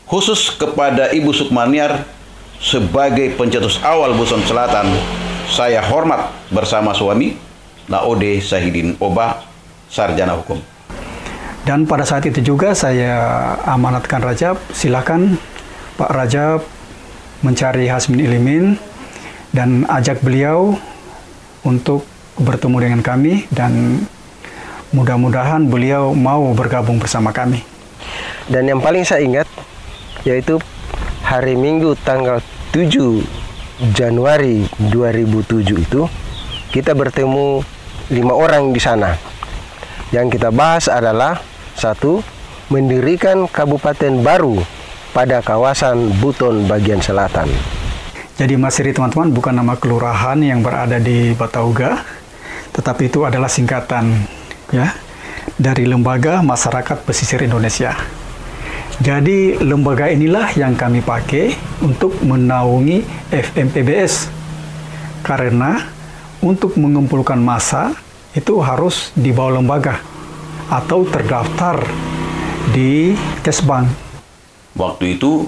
khusus kepada Ibu Sukmaniar sebagai pencetus awal Buton Selatan, saya hormat bersama suami, Laode Sahidin Oba, sarjana hukum. Dan pada saat itu juga saya amanatkan Rajab, silakan Pak Rajab mencari Hasmin Ilimin dan ajak beliau untuk bertemu dengan kami, dan mudah-mudahan beliau mau bergabung bersama kami. Dan yang paling saya ingat yaitu hari Minggu tanggal 7 Januari 2007 itu kita bertemu 5 orang di sana. Yang kita bahas adalah satu, mendirikan kabupaten baru pada kawasan Buton bagian selatan. Jadi Mas Iri, teman-teman, bukan nama kelurahan yang berada di Batauga, tetapi itu adalah singkatan ya dari Lembaga Masyarakat Pesisir Indonesia. Jadi lembaga inilah yang kami pakai untuk menaungi FMPBS, karena untuk mengumpulkan massa itu harus di bawah lembaga atau terdaftar di Kesbang. Waktu itu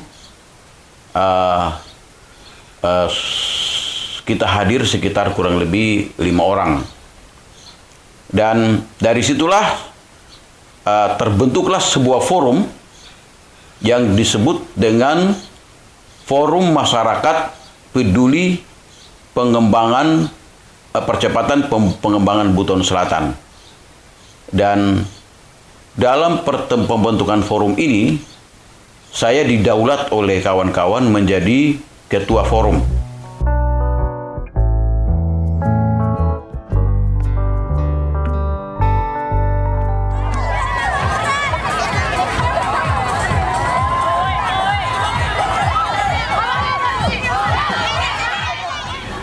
kita hadir sekitar kurang lebih 5 orang. Dan dari situlah terbentuklah sebuah forum yang disebut dengan Forum Masyarakat Peduli Pengembangan Percepatan Pengembangan Buton Selatan. Dan dalam pembentukan forum ini, saya didaulat oleh kawan-kawan menjadi ketua forum.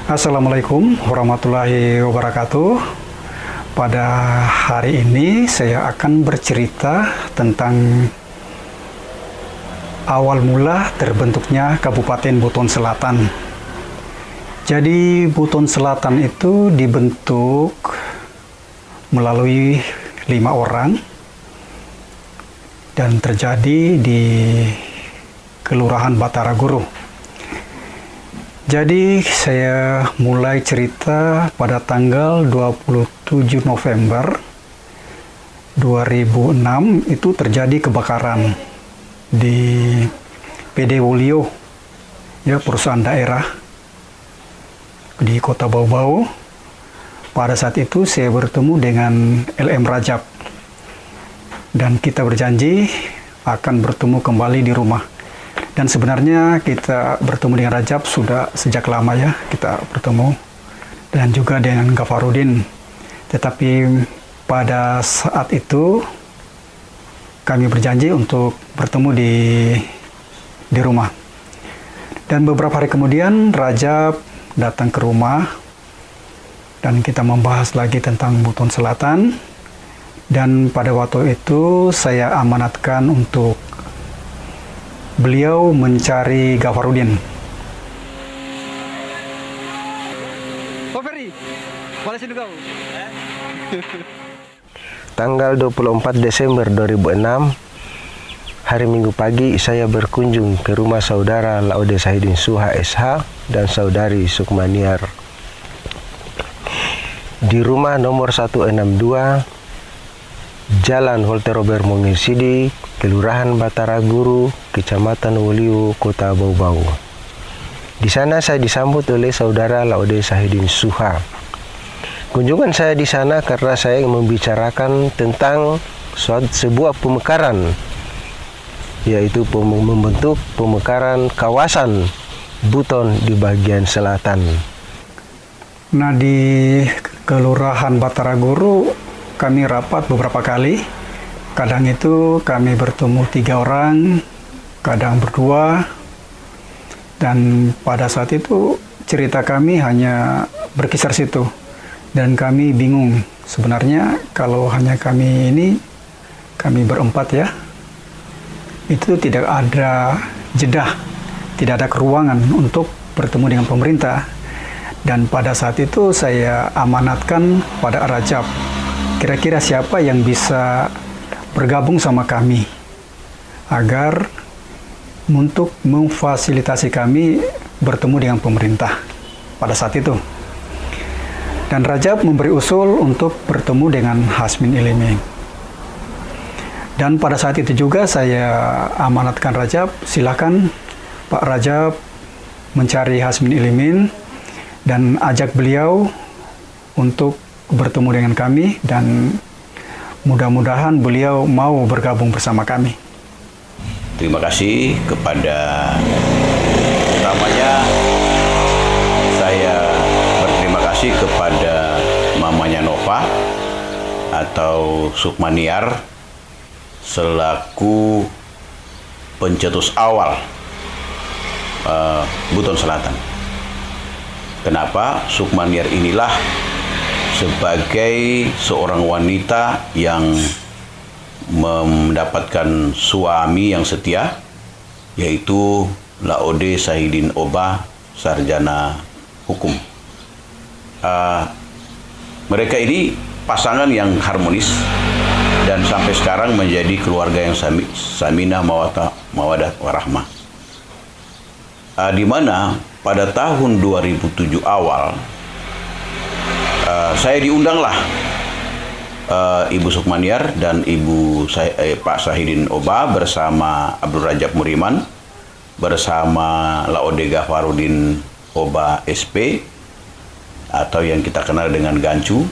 Assalamualaikum warahmatullahi wabarakatuh. Pada hari ini saya akan bercerita tentang awal mula terbentuknya Kabupaten Buton Selatan. Jadi Buton Selatan itu dibentuk melalui 5 orang dan terjadi di Kelurahan Bataraguru. Jadi saya mulai cerita pada tanggal 27 November 2006 itu terjadi kebakaran di PD Wolio, ya, perusahaan daerah di Kota Bau-Bau. Pada saat itu saya bertemu dengan LM Rajab dan kita berjanji akan bertemu kembali di rumah. Dan sebenarnya kita bertemu dengan Rajab sudah sejak lama ya, kita bertemu, dan juga dengan Gafarudin. Tetapi pada saat itu kami berjanji untuk bertemu di rumah. Dan beberapa hari kemudian Rajab datang ke rumah dan kita membahas lagi tentang Buton Selatan. Dan pada waktu itu saya amanatkan untuk beliau mencari Gafarudin. Tanggal 24 Desember 2006, hari Minggu pagi, saya berkunjung ke rumah saudara Laode Sahidin Suha SH dan saudari Sukmaniar di rumah nomor 162 Jalan Holte Robert Mongesidi, Kelurahan Bataraguru, Kecamatan Wolio, Kota Bau-Bau. Di sana saya disambut oleh saudara Laode Sahidin Suha. Kunjungan saya di sana karena saya membicarakan tentang sebuah pemekaran, yaitu membentuk pemekaran kawasan Buton di bagian selatan. Nah, di Kelurahan Bataraguru kami rapat beberapa kali. Kadang itu kami bertemu 3 orang, kadang berdua. Dan pada saat itu cerita kami hanya berkisar situ. Dan kami bingung. Sebenarnya kalau hanya kami berempat ya, itu tidak ada jeda, tidak ada keruangan untuk bertemu dengan pemerintah. Dan pada saat itu saya amanatkan pada Rajab, kira-kira siapa yang bisa bergabung sama kami agar untuk memfasilitasi kami bertemu dengan pemerintah pada saat itu. Dan Rajab memberi usul untuk bertemu dengan Hasmin Ilimin. Dan pada saat itu juga saya amanatkan Rajab, silakan Pak Rajab mencari Hasmin Ilimin dan ajak beliau untuk bertemu dengan kami, dan mudah-mudahan beliau mau bergabung bersama kami. Terima kasih kepada utamanya saya berterima kasih kepada mamanya Nova atau Sukmaniar selaku pencetus awal Buton Selatan. Kenapa? Sukmaniar inilah sebagai seorang wanita yang mendapatkan suami yang setia, yaitu Laode Sahidin Oba, sarjana hukum. Mereka ini pasangan yang harmonis dan sampai sekarang menjadi keluarga yang saminah mawadah warahmah. Di mana pada tahun 2007 awal saya diundanglah Ibu Sukmaniar dan Pak Sahidin Oba bersama Abdul Rajab Muriman, bersama Laode Ghafarudin Oba SP atau yang kita kenal dengan Gancu,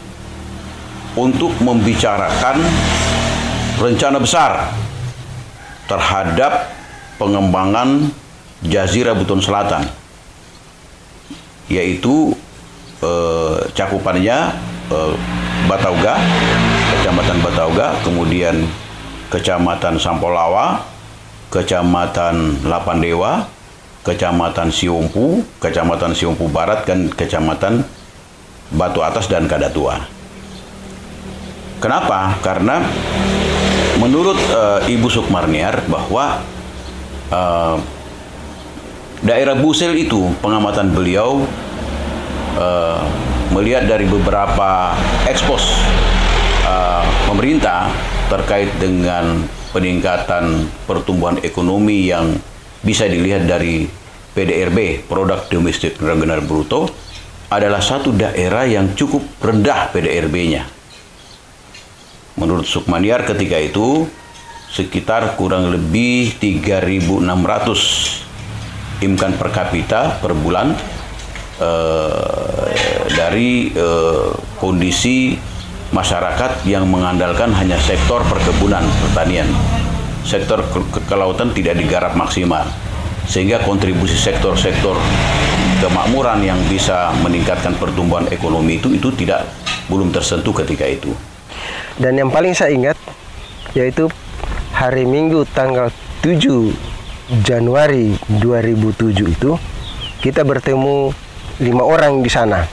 untuk membicarakan rencana besar terhadap pengembangan Jazirah Buton Selatan, yaitu cakupannya Batauga, Kecamatan Batauga, kemudian Kecamatan Sampolawa, Kecamatan Lapandewa, Kecamatan Siompu, Kecamatan Siompu Barat, dan Kecamatan Batu Atas dan Kadatua. Kenapa? Karena menurut Ibu Sukmarniar bahwa daerah Busel itu, pengamatan beliau melihat dari beberapa ekspos pemerintah terkait dengan peningkatan pertumbuhan ekonomi yang bisa dilihat dari PDRB, Produk Domestik Regional Bruto, adalah satu daerah yang cukup rendah PDRB-nya. Menurut Sukmaniar ketika itu sekitar kurang lebih 3.600 income per kapita per bulan, dari kondisi masyarakat yang mengandalkan hanya sektor perkebunan pertanian. Sektor kelautan tidak digarap maksimal, sehingga kontribusi sektor-sektor kemakmuran yang bisa meningkatkan pertumbuhan ekonomi itu belum tersentuh ketika itu. Dan yang paling saya ingat yaitu hari Minggu tanggal 7 Januari 2007 itu kita bertemu 5 orang di sana.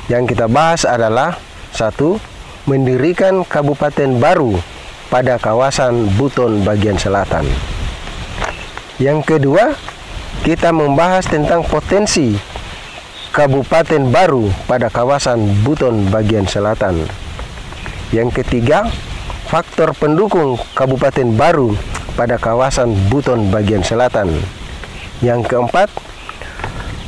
Yang kita bahas adalah 1. Mendirikan kabupaten baru pada kawasan Buton bagian selatan. Yang kedua, kita membahas tentang potensi kabupaten baru pada kawasan Buton bagian selatan. Yang ketiga, faktor pendukung kabupaten baru pada kawasan Buton bagian selatan. Yang keempat,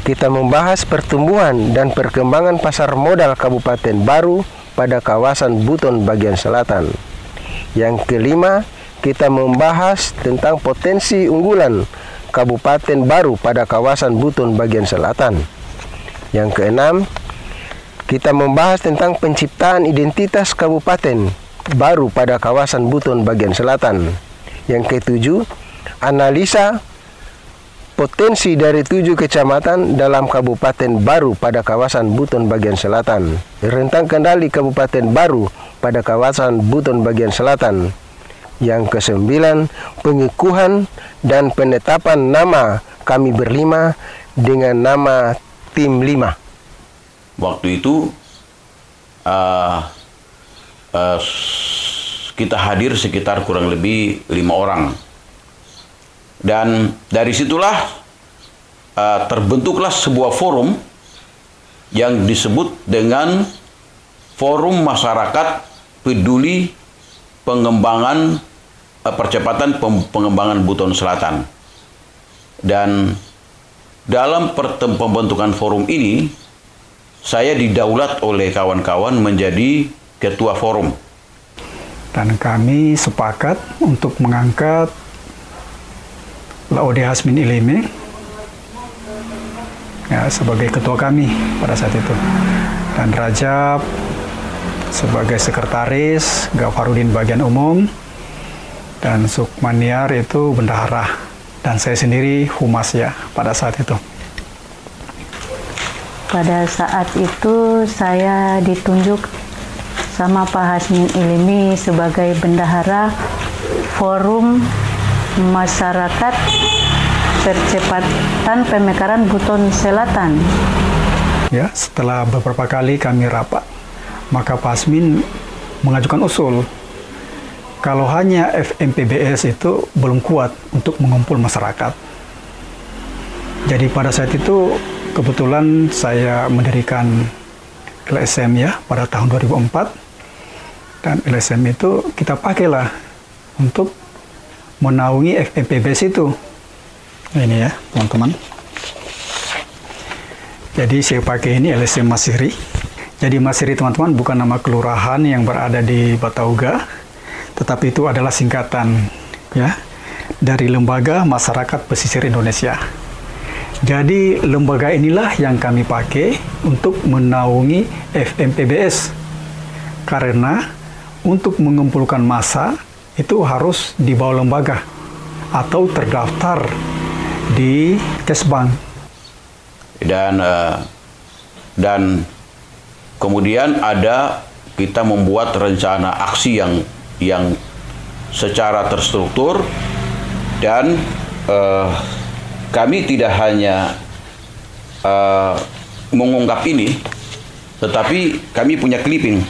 kita membahas pertumbuhan dan perkembangan pasar modal kabupaten baru pada kawasan Buton bagian selatan. Yang kelima, kita membahas tentang potensi unggulan kabupaten baru pada kawasan Buton bagian selatan. Yang keenam, kita membahas tentang penciptaan identitas kabupaten baru pada kawasan Buton bagian selatan. Yang ketujuh, analisa potensi dari 7 kecamatan dalam kabupaten baru pada kawasan Buton bagian selatan. Rentang kendali kabupaten baru pada kawasan Buton bagian selatan. Yang kesembilan, pengukuhan dan penetapan nama kami berlima dengan nama Tim 5. Waktu itu kita hadir sekitar kurang lebih 5 orang. Dan dari situlah terbentuklah sebuah forum yang disebut dengan Forum Masyarakat Peduli Pengembangan Percepatan Pengembangan Buton Selatan. Dan dalam pembentukan forum ini, saya didaulat oleh kawan-kawan menjadi ketua forum. Dan kami sepakat untuk mengangkat Laode Hasmin Ileme ya, sebagai ketua kami pada saat itu. Dan Rajab sebagai sekretaris, Gafarudin bagian umum, dan Sukmaniar itu bendahara. Dan saya sendiri humas ya pada saat itu. Pada saat itu saya ditunjuk sama Pak Hasmin Ileme sebagai bendahara Forum Masyarakat Percepatan Pemekaran Buton Selatan. Ya, setelah beberapa kali kami rapat, maka Pak Hasmin mengajukan usul kalau hanya FMPBS itu belum kuat untuk mengumpul masyarakat. Jadi pada saat itu kebetulan saya mendirikan LSM ya pada tahun 2004, dan LSM itu kita pakailah untuk menaungi FMPBS itu. Ini ya teman-teman. Jadi saya pakai ini LSM Masiri. Jadi Masiri teman-teman bukan nama kelurahan yang berada di Batauga, tetapi itu adalah singkatan ya dari Lembaga Masyarakat Pesisir Indonesia. Jadi lembaga inilah yang kami pakai untuk menaungi FMPBS. Karena untuk mengumpulkan massa itu harus di bawah lembaga atau terdaftar di Kesbang. Dan kemudian kita membuat rencana aksi yang secara terstruktur, dan kami tidak hanya mengungkap ini, tetapi kami punya clipping.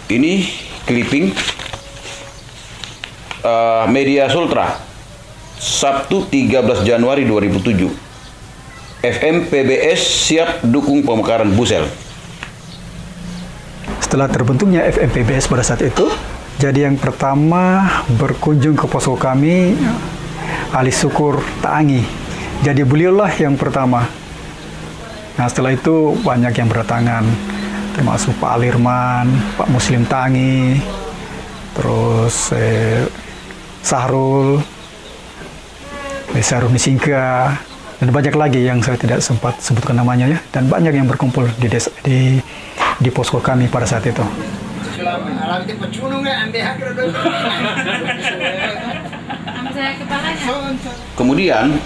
Ini clipping Media Sultra, Sabtu 13 Januari 2007. FMPBS siap dukung pemekaran Busel. Setelah terbentuknya FMPBS pada saat itu, jadi yang pertama berkunjung ke posko kami Ali Syukur Taangi. Jadi beliaulah yang pertama. Nah setelah itu banyak yang berdatangan, termasuk Pak Alirman, Pak Muslim Taangi, terus Sahrul, Saruni Singka, dan banyak lagi yang saya tidak sempat sebutkan namanya ya. Dan banyak yang berkumpul di posko kami pada saat itu. Kemudian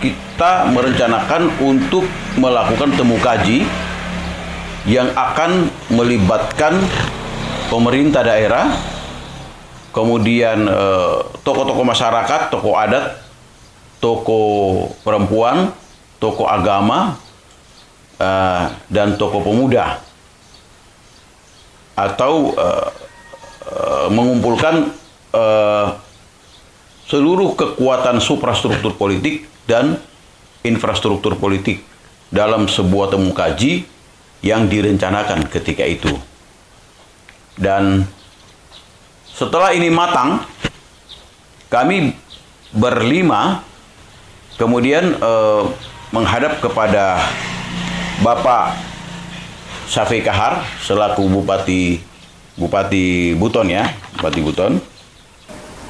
kita merencanakan untuk melakukan temu kaji yang akan melibatkan pemerintah daerah, kemudian tokoh-tokoh masyarakat, tokoh adat, tokoh perempuan, tokoh agama, dan tokoh pemuda, atau mengumpulkan seluruh kekuatan suprastruktur politik dan infrastruktur politik dalam sebuah temu kaji yang direncanakan ketika itu. Dan setelah ini matang, kami berlima kemudian menghadap kepada Bapak Safei Kahar selaku Bupati Buton ya, Bupati Buton.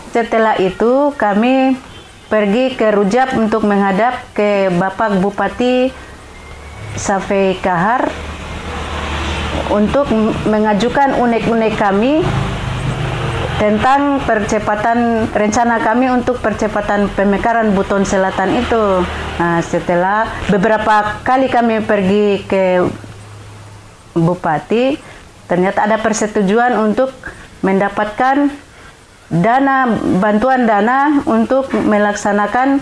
Setelah itu kami pergi ke Rujab untuk menghadap ke Bapak Bupati Safei Kahar untuk mengajukan unek-unek kami tentang rencana kami untuk percepatan pemekaran Buton Selatan itu. Nah, setelah beberapa kali kami pergi ke Bupati, ternyata ada persetujuan untuk mendapatkan bantuan dana untuk melaksanakan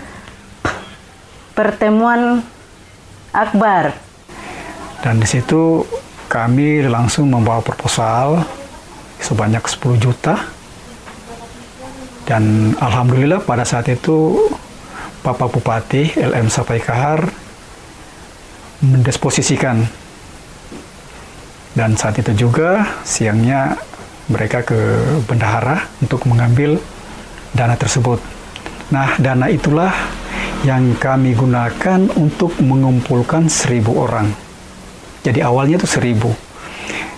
pertemuan akbar. Dan di situ kami langsung membawa proposal sebanyak 10 juta. Dan alhamdulillah pada saat itu Bapak Bupati LM Safei Kahar mendisposisikan. Dan saat itu juga siangnya mereka ke bendahara untuk mengambil dana tersebut. Nah, dana itulah yang kami gunakan untuk mengumpulkan 1.000 orang. Jadi awalnya itu 1.000.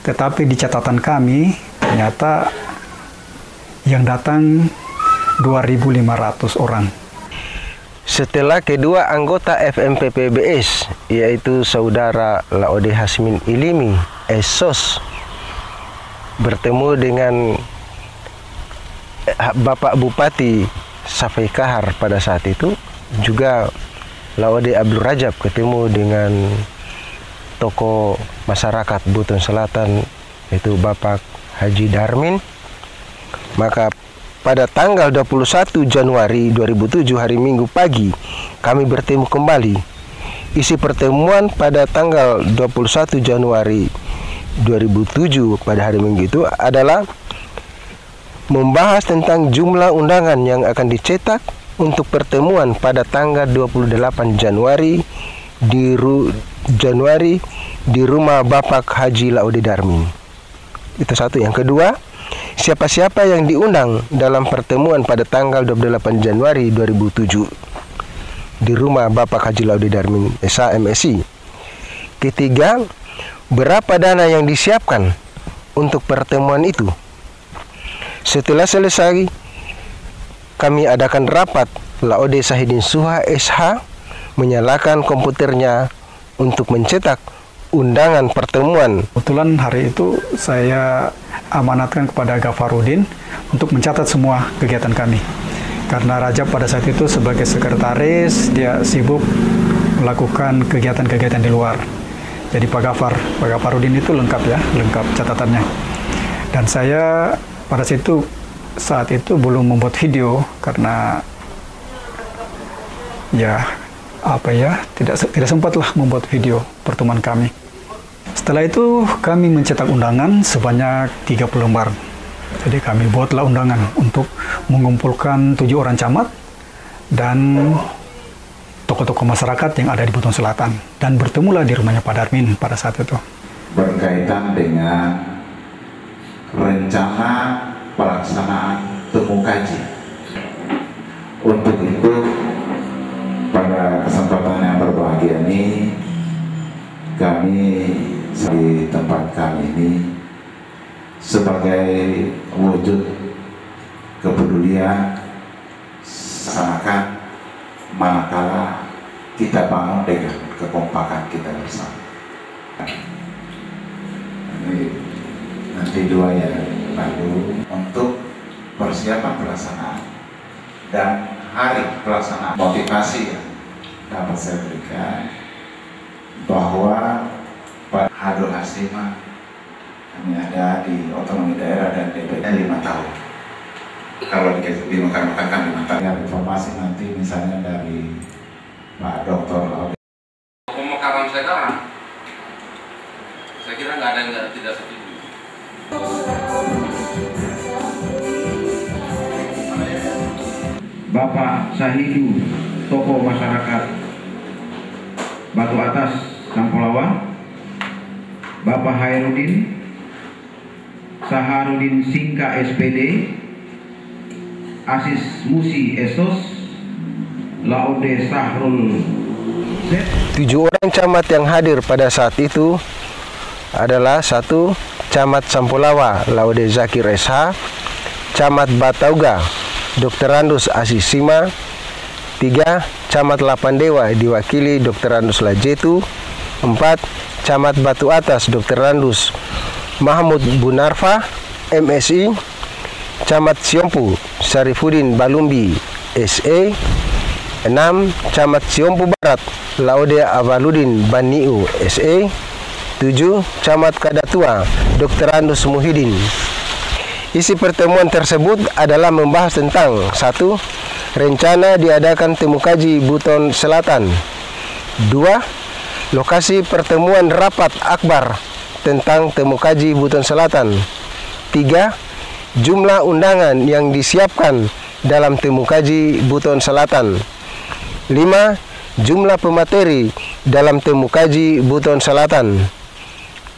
Tetapi di catatan kami, ternyata yang datang 2.500 orang. Setelah kedua anggota FMPPBS, yaitu Saudara Laode Hasmin Ilimi, Esos, bertemu dengan Bapak Bupati Safai Kahar pada saat itu, juga Laode Abdul Rajab ketemu dengan tokoh masyarakat Buton Selatan, yaitu Bapak Haji Darmin. Maka pada tanggal 21 Januari 2007 hari Minggu pagi kami bertemu kembali. Isi pertemuan pada tanggal 21 Januari 2007 pada hari Minggu itu adalah membahas tentang jumlah undangan yang akan dicetak untuk pertemuan pada tanggal 28 Januari di rumah Bapak Haji Laode Darmin. Itu satu. Yang kedua, siapa-siapa yang diundang dalam pertemuan pada tanggal 28 Januari 2007 di rumah Bapak Haji Laode Darmin SA MSI. Ketiga, berapa dana yang disiapkan untuk pertemuan itu. Setelah selesai, kami adakan rapat. Laode Sahidin Suha SH menyalakan komputernya untuk mencetak undangan pertemuan. Kebetulan hari itu saya amanatkan kepada Gafarudin untuk mencatat semua kegiatan kami. Karena Rajab pada saat itu sebagai sekretaris, dia sibuk melakukan kegiatan-kegiatan di luar. Jadi Pak Gafarudin itu lengkap catatannya. Dan saya pada saat itu belum membuat video karena tidak sempatlah membuat video pertemuan kami. Setelah itu kami mencetak undangan sebanyak 30 lembar. Jadi kami buatlah undangan untuk mengumpulkan 7 orang camat dan tokoh-tokoh masyarakat yang ada di Buton Selatan. Dan bertemulah di rumahnya Pak Darmin pada saat itu. Berkaitan dengan rencana pelaksanaan temu kaji. Untuk itu, pada kesempatan yang berbahagia ini, kami di tempat kami ini sebagai wujud kepedulian seakan manakala kita bangun dengan kekompakan kita bersama. Ini nanti 2 ya lalu untuk persiapan pelaksanaan dan hari pelaksanaan. Motivasi yang dapat saya berikan bahwa Pak Hado Hasima kami ada di otonomi daerah dan DPD 5 tahun. Kalau dimakan-makan 5 tahun. Informasi nanti misalnya dari Pak Dr. Laude. Pemekaran sekarang, saya kira nggak ada yang tidak setuju. Bapak Sahidu, tokoh masyarakat Batu Atas, Sampolawa. Bapak Hairudin, Saharudin Singka SPD, Asis Musi Esos, Laode Sahrul Z. 7 orang camat yang hadir pada saat itu adalah 1. Camat Sampolawa Laode Zakir SH, Camat Batauga Dr. Randus Asisima, 3. Camat Lapandewa diwakili Dr. Randus Lajetu, 4. Camat Batu Atas Dr. Randus Mahmud Bunarfa MSI, Camat Siompu Syarifudin Balumbi SE, 6. Camat Siompu Barat Laode Avaludin Baniu SE, 7. Camat Kadatua Dr. Randus Muhyiddin. Isi pertemuan tersebut adalah membahas tentang 1. Rencana diadakan temu kaji Buton Selatan. 2. Lokasi pertemuan rapat akbar tentang temu kaji Buton Selatan. 3. Jumlah undangan yang disiapkan dalam temu kaji Buton Selatan. 5. Jumlah pemateri dalam temu kaji Buton Selatan.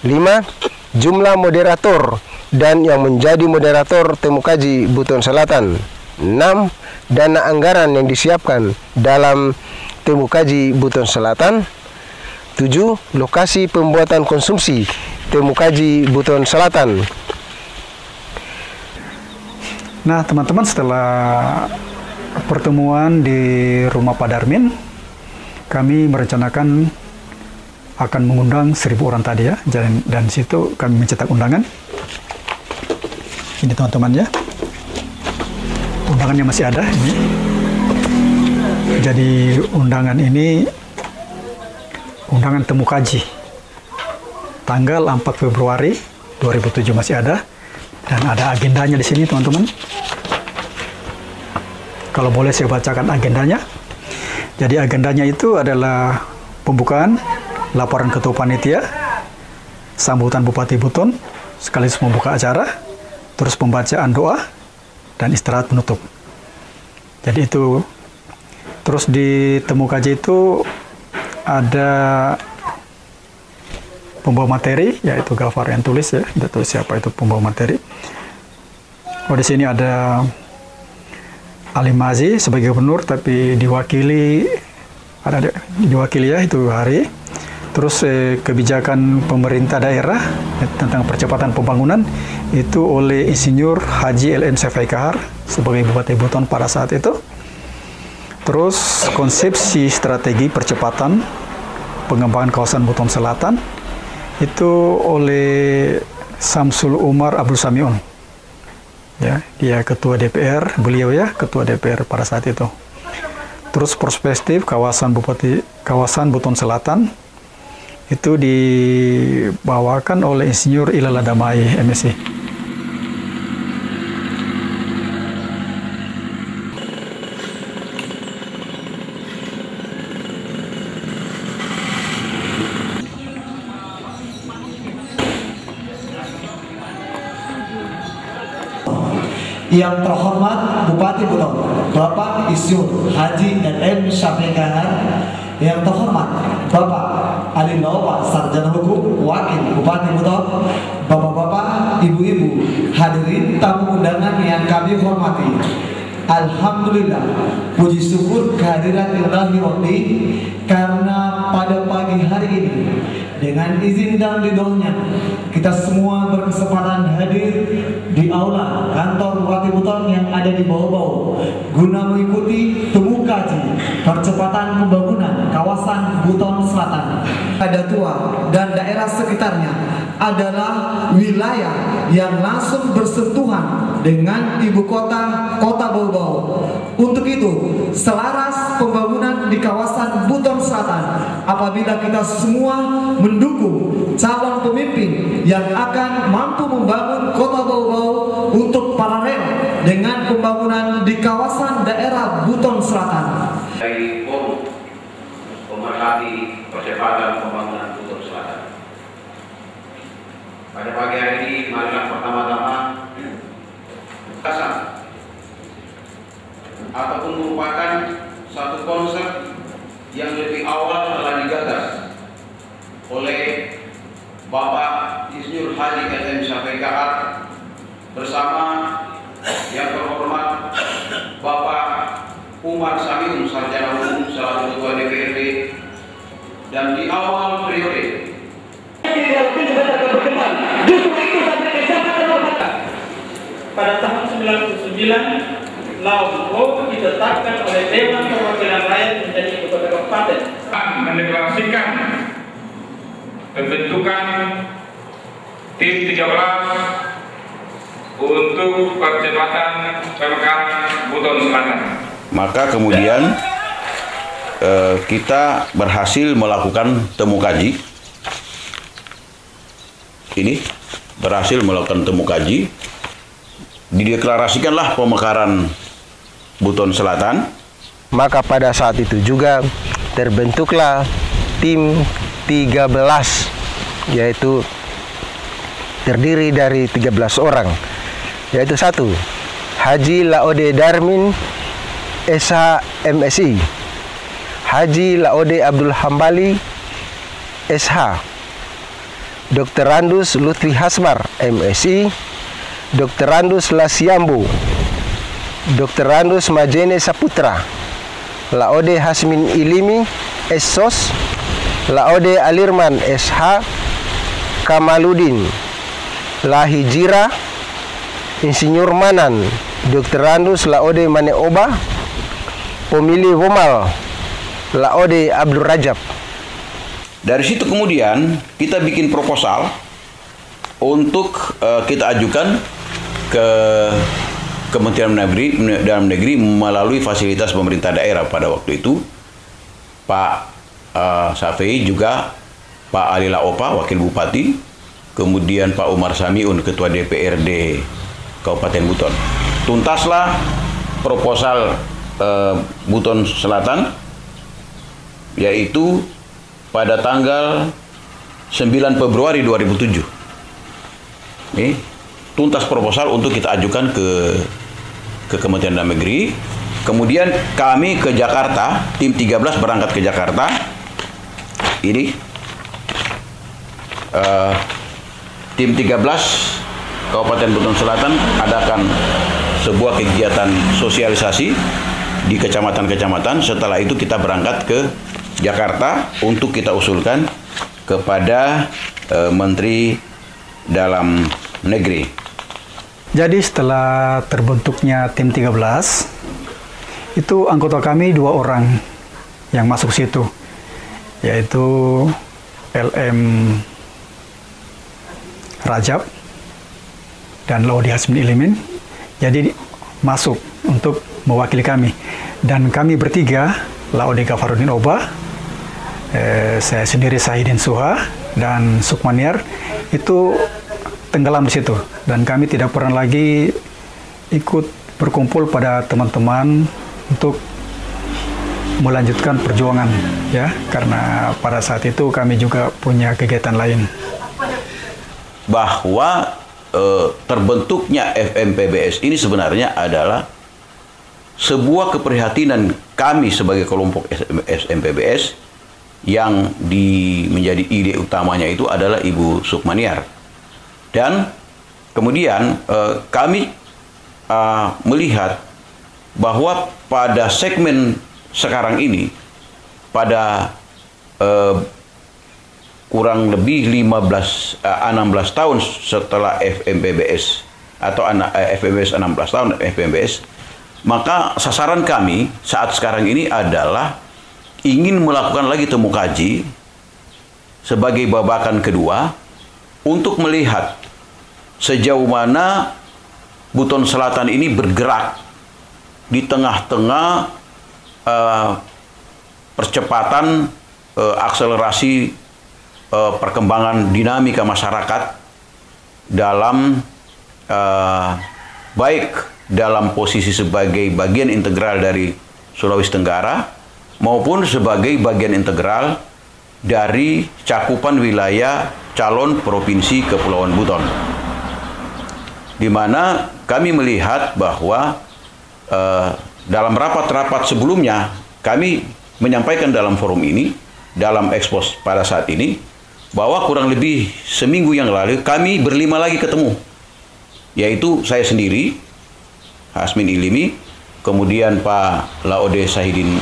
5. Jumlah moderator dan yang menjadi moderator temu kaji Buton Selatan. 6. dana anggaran yang disiapkan dalam Temu Kaji Buton Selatan. 7. Lokasi pembuatan konsumsi Temu Kaji Buton Selatan. Nah, teman-teman, setelah pertemuan di rumah Pak Darmin, kami merencanakan akan mengundang 1.000 orang tadi ya, dan di situ kami mencetak undangan. Ini teman-teman ya, undangannya masih ada ini. Jadi undangan ini undangan Temu Kaji tanggal 4 Februari 2007 masih ada, dan ada agendanya di sini teman-teman. Kalau boleh saya bacakan agendanya. Jadi agendanya itu adalah pembukaan, laporan ketua panitia, sambutan Bupati Buton sekaligus membuka acara, terus pembacaan doa, dan istirahat penutup. Jadi itu. Terus di Temu Kaji itu ada pembawa materi, yaitu Gafar yang tulis ya, kita tulis siapa itu pembawa materi. Oh, di sini ada Ali Mazi sebagai gubernur, tapi diwakili ya itu Hari. Terus kebijakan pemerintah daerah tentang percepatan pembangunan itu oleh Insinyur Haji LN Syafiqahar sebagai Bupati Buton pada saat itu. Terus konsepsi strategi percepatan pengembangan kawasan Buton Selatan itu oleh Samsul Umar Abdul Samiun. Ya, dia ketua DPR, beliau ya ketua DPR pada saat itu. Terus perspektif kawasan Buton Selatan itu dibawakan oleh Insinyur Ilala Damai MSI. Yang terhormat Bupati Buton Bapak Insinyur Haji LN Syafiqahar, yang terhormat Bapak Ali Lawa, Sarjana Hukum, Wakil Bupati Buton, Bapak-bapak, Ibu-ibu, hadirin tamu undangan yang kami hormati. Alhamdulillah, puji syukur kehadirat Ilahi Rabbi, karena pada pagi hari ini dengan izin dan ridhonya kita semua berkesempatan hadir di aula kantor Bupati Buton yang ada di bawah-bawah guna mengikuti Temu Kaji percepatan pembangunan kawasan Buton Selatan. Pada tua dan daerah sekitarnya adalah wilayah yang langsung bersentuhan dengan ibu kota Bau-Bau. Untuk itu, selaras pembangunan di kawasan Buton Selatan, apabila kita semua mendukung calon pemimpin yang akan mampu membangun kota Bau-Bau untuk paralel dengan pembangunan di kawasan daerah Buton Selatan. Dari forum pemerhati percepatan pembangunan Buton Selatan. Pada pagi hari ini, marilah pertama-tama ataupun merupakan satu konsep yang lebih awal telah digagas oleh Bapak Insinyur Haji LN Syafiqahar bersama yang terhormat Bapak Umar Samiun, Sarjana Hukum selaku Ketua DPRD, dan di awal periode pada tahun 99 Laobo ditetapkan oleh Dewan Perwakilan Rakyat menjadi ibu kota kabupaten. Mendeklarasikan pembentukan tim 13 untuk percepatan pemekaran Buton Selatan. Maka kemudian kita berhasil melakukan Temu Kaji. Ini berhasil melakukan Temu Kaji. Dideklarasikanlah pemekaran Buton Selatan. Maka pada saat itu juga terbentuklah tim 13, yaitu terdiri dari 13 orang, yaitu 1. Haji Laode Darmin SH MSI, Haji Laode Abdul Hambali SH, Dr. Randus Lutfi Hasmar MSI, Dr. Randus Lasiambu Dr. Randus Majene Saputra, Laode Hasmin Ilimi SSOS, Laode Alirman SH, Kamaludin Lahijira, Insinyur Manan Dr. Randus Laode Maneoba, Pemilih Womal Laode Abdul Rajab. Dari situ kemudian kita bikin proposal untuk kita ajukan ke Kementerian Dalam Negeri melalui fasilitas pemerintah daerah pada waktu itu. Pak Safei juga, Pak Ali Laopa, Wakil Bupati, kemudian Pak Umar Samiun, Ketua DPRD Kabupaten Buton. Tuntaslah proposal Buton Selatan, yaitu pada tanggal 9 Februari 2007. Ini tuntas proposal untuk kita ajukan ke Kementerian Dalam Negeri. Kemudian kami ke Jakarta, tim 13 berangkat ke Jakarta. Ini tim 13 Kabupaten Buton Selatan adakan sebuah kegiatan sosialisasi di kecamatan-kecamatan. Setelah itu kita berangkat ke Jakarta untuk kita usulkan kepada Menteri Dalam Negeri. Jadi setelah terbentuknya tim 13, itu anggota kami 2 orang yang masuk situ, yaitu LM Rajab dan Laode Hasmin Ilimin. Jadi masuk untuk mewakili kami. Dan kami bertiga, Laode Gafarudin Oba, saya sendiri Sahidin Suha, dan Sukmaniar, itu tenggelam di situ. Dan kami tidak pernah lagi ikut berkumpul pada teman-teman untuk melanjutkan perjuangan, ya, karena pada saat itu kami juga punya kegiatan lain. Bahwa terbentuknya FMPBS ini sebenarnya adalah sebuah keprihatinan kami sebagai kelompok FMPBS, yang menjadi ide utamanya itu adalah Ibu Sukmaniar. Dan kemudian kami melihat bahwa pada segmen sekarang ini, pada kurang lebih 16 tahun setelah FMPBS atau FMPBS 16 tahun FMPBS, maka sasaran kami saat sekarang ini adalah ingin melakukan lagi temu kaji sebagai babakan kedua untuk melihat sejauh mana Buton Selatan ini bergerak di tengah-tengah percepatan akselerasi perkembangan dinamika masyarakat dalam baik dalam posisi sebagai bagian integral dari Sulawesi Tenggara maupun sebagai bagian integral dari cakupan wilayah calon provinsi Kepulauan Buton, di mana kami melihat bahwa dalam rapat-rapat sebelumnya kami menyampaikan dalam forum ini, dalam ekspos pada saat ini, bahwa kurang lebih seminggu yang lalu kami berlima lagi ketemu, yaitu saya sendiri, Hasmin Ilimi, kemudian Pak Laode Sahidin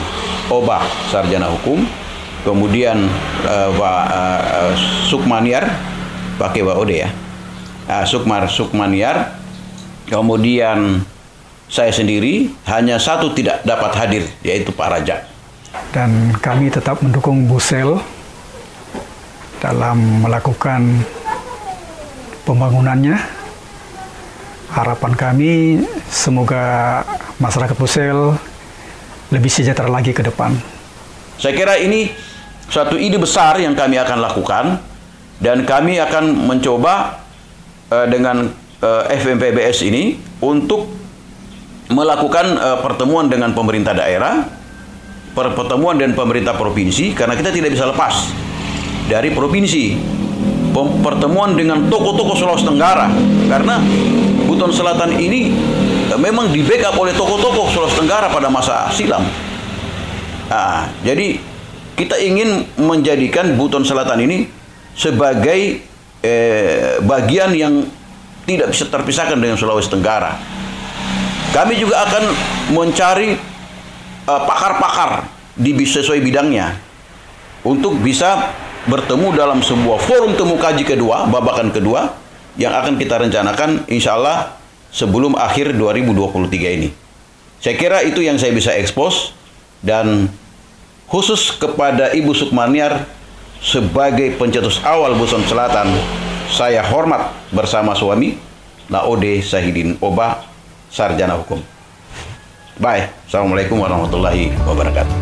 Oba, Sarjana Hukum, kemudian Pak Sukmaniar, pakai Pak Ode ya, Sukmaniar, kemudian saya sendiri, hanya satu tidak dapat hadir, yaitu Pak Rajab. Dan kami tetap mendukung Busel dalam melakukan pembangunannya. Harapan kami semoga masyarakat Busel lebih sejahtera lagi ke depan. Saya kira ini suatu ide besar yang kami akan lakukan, dan kami akan mencoba dengan FMPBS ini untuk melakukan pertemuan dengan pemerintah daerah, pertemuan dengan pemerintah provinsi, karena kita tidak bisa lepas dari provinsi, pertemuan dengan tokoh-tokoh Sulawesi Tenggara, karena Buton Selatan ini memang di backup oleh tokoh-tokoh Sulawesi Tenggara pada masa silam. Jadi kita ingin menjadikan Buton Selatan ini sebagai bagian yang tidak bisa terpisahkan dengan Sulawesi Tenggara. Kami juga akan mencari pakar-pakar di sesuai bidangnya untuk bisa bertemu dalam sebuah forum temu kaji kedua, babakan kedua yang akan kita rencanakan insya Allah sebelum akhir 2023 ini. Saya kira itu yang saya bisa expose, dan khusus kepada Ibu Sukmaniar sebagai pencetus awal Buson Selatan, saya hormat bersama suami Laode Sahidin Oba, sarjana hukum. Bye. Assalamualaikum warahmatullahi wabarakatuh.